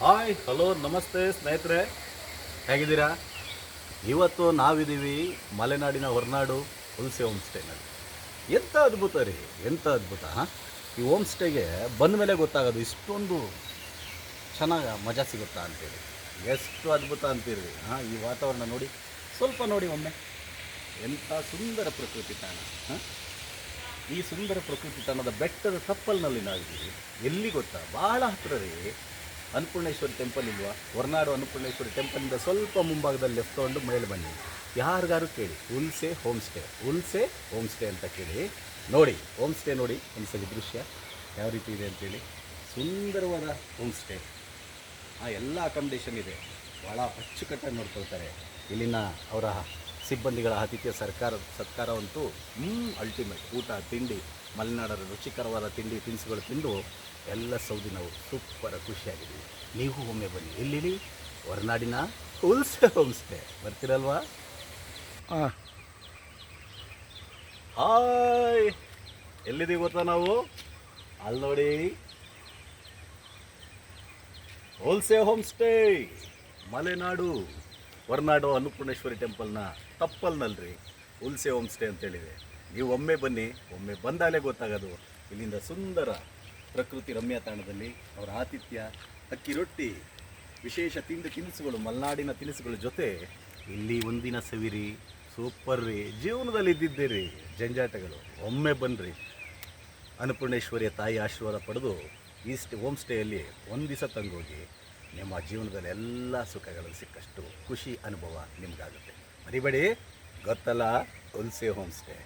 Hi hello ನಮಸ್ತೆ ಸ್ನೇಹಿತರೆ, ಹೇಗಿದ್ದೀರಾ? ಇವತ್ತು ನಾವಿದ್ದೀವಿ ಮಲೆನಾಡಿನ ಹೊರನಾಡು ಹುಲ್ಸೆ ಹೋಮ್ ಸ್ಟೇನಲ್ಲಿ. ಎಂಥ ಅದ್ಭುತ ರೀ, ಎಂಥ ಅದ್ಭುತ! ಈ ಹೋಮ್ ಸ್ಟೇಗೆ ಬಂದ ಮೇಲೆ ಗೊತ್ತಾಗೋದು ಇಷ್ಟೊಂದು ಚೆನ್ನಾಗಿ ಮಜಾ ಸಿಗುತ್ತಾ ಅಂತೇಳಿ. ಎಷ್ಟು ಅದ್ಭುತ ಅಂತೀರಿ ಈ ವಾತಾವರಣ ನೋಡಿ, ಸ್ವಲ್ಪ ನೋಡಿ ಒಮ್ಮೆ. ಎಂಥ ಸುಂದರ ಪ್ರಕೃತಿ ತಾಣ. ಈ ಸುಂದರ ಪ್ರಕೃತಿ ತಾಣದ ಬೆಟ್ಟದ ತಪ್ಪಲಿನಲ್ಲಿ ನಾವಿದ್ದೀವಿ. ಎಲ್ಲಿ ಗೊತ್ತಾ? ಭಾಳ ಹತ್ತಿರ ರೀ. ಅನ್ನಪೂರ್ಣೇಶ್ವರಿ ಟೆಂಪಲ್ ಇಲ್ವಾ? ಹೊರನಾಡು ಅನ್ನಪೂರ್ಣೇಶ್ವರಿ ಟೆಂಪಲಿಂದ ಸ್ವಲ್ಪ ಮುಂಭಾಗದಲ್ಲಿ ಲೆಫ್ಟ್ ತೊಗೊಂಡು ಮೇಲೆ ಬನ್ನಿ. ಯಾರಿಗಾರು ಕೇಳಿ Hulse home stay, Hulse home stay ಅಂತ ಕೇಳಿ ನೋಡಿ. ಹೋಮ್ ಸ್ಟೇ ನೋಡಿ ಒಂದ್ಸಲಿ ದೃಶ್ಯ ಯಾವ ರೀತಿ ಇದೆ ಅಂತೇಳಿ. ಸುಂದರವಾದ ಹೋಮ್ ಸ್ಟೇ. ಎಲ್ಲ ಅಕಾಮಿಡೇಷನ್ ಇದೆ. ಭಾಳ ಅಚ್ಚುಕಟ್ಟಾಗಿ ನೋಡ್ಕೊಳ್ತಾರೆ. ಇಲ್ಲಿನ ಅವರ ಸಿಬ್ಬಂದಿಗಳ ಆತಿಥ್ಯ ಸತ್ಕಾರವಂತೂ ಅಲ್ಟಿಮೇಟ್. ಊಟ ತಿಂಡಿ, ಮಲೆನಾಡರ ರುಚಿಕರವಾದ ತಿಂಡಿ ತಿನಿಸುಗಳು ತಿಂದು ಎಲ್ಲ ಸೌದಿ ನಾವು ಸೂಪರ್ ಖುಷಿಯಾಗಿದ್ದೀವಿ. ನೀವು ಒಮ್ಮೆ ಬನ್ನಿ. ಎಲ್ಲಿಲಿ? ಹೊರನಾಡಿನ ಹುಲ್ಸೆ ಹೋಮ್ ಸ್ಟೇ. ಬರ್ತೀರಲ್ವಾ? ಹಾಯ್, ಎಲ್ಲಿದ್ದೀವಿ ಗೊತ್ತಾ ನಾವು? ಅಲ್ಲಿ ನೋಡಿ, ಹುಲ್ಸೆ ಹೋಮ್ ಸ್ಟೇ, ಮಲೆನಾಡು ಹೊರನಾಡು ಅನ್ನಪೂರ್ಣೇಶ್ವರಿ ಟೆಂಪಲ್ನ ತಪ್ಪಲ್ನಲ್ರಿ ಹುಲ್ಸೆ ಹೋಮ್ ಸ್ಟೇ ಅಂತೇಳಿದೆ. ನೀವು ಒಮ್ಮೆ ಬನ್ನಿ. ಒಮ್ಮೆ ಬಂದಾಗಲೇ ಗೊತ್ತಾಗೋದು ಇಲ್ಲಿಂದ ಸುಂದರ ಪ್ರಕೃತಿ ರಮ್ಯ ತಾಣದಲ್ಲಿ ಅವರ ಆತಿಥ್ಯ, ಅಕ್ಕಿ ರೊಟ್ಟಿ, ವಿಶೇಷ ತಿನಿಸುಗಳು, ಮಲೆನಾಡಿನ ತಿನಿಸುಗಳ ಜೊತೆ ಇಲ್ಲಿ ಒಂದಿನ ಸವಿರಿ. ಸೂಪರ್ ರೀ. ಜೀವನದಲ್ಲಿ ಇದ್ದಿದ್ದೀರಿ ಜಂಜಾಟಗಳು. ಒಮ್ಮೆ ಬನ್ನಿರಿ. ಅನ್ನಪೂರ್ಣೇಶ್ವರಿಯ ತಾಯಿ ಆಶೀರ್ವಾದ ಪಡೆದು ಈ ಹೋಮ್ ಸ್ಟೇಯಲ್ಲಿ ಒಂದು ದಿವಸ ತಂಗೋಗಿ ನಿಮ್ಮ ಜೀವನದಲ್ಲಿ ಎಲ್ಲ ಸುಖಗಳು ಸಿಕ್ಕಷ್ಟು ಖುಷಿ ಅನುಭವ ನಿಮಗಾಗುತ್ತೆ. ಮರಿಬೇಡಿ, ಗೊತ್ತಲ್ಲ ಹುಲ್ಸೆ ಹೋಮ್ ಸ್ಟೇ.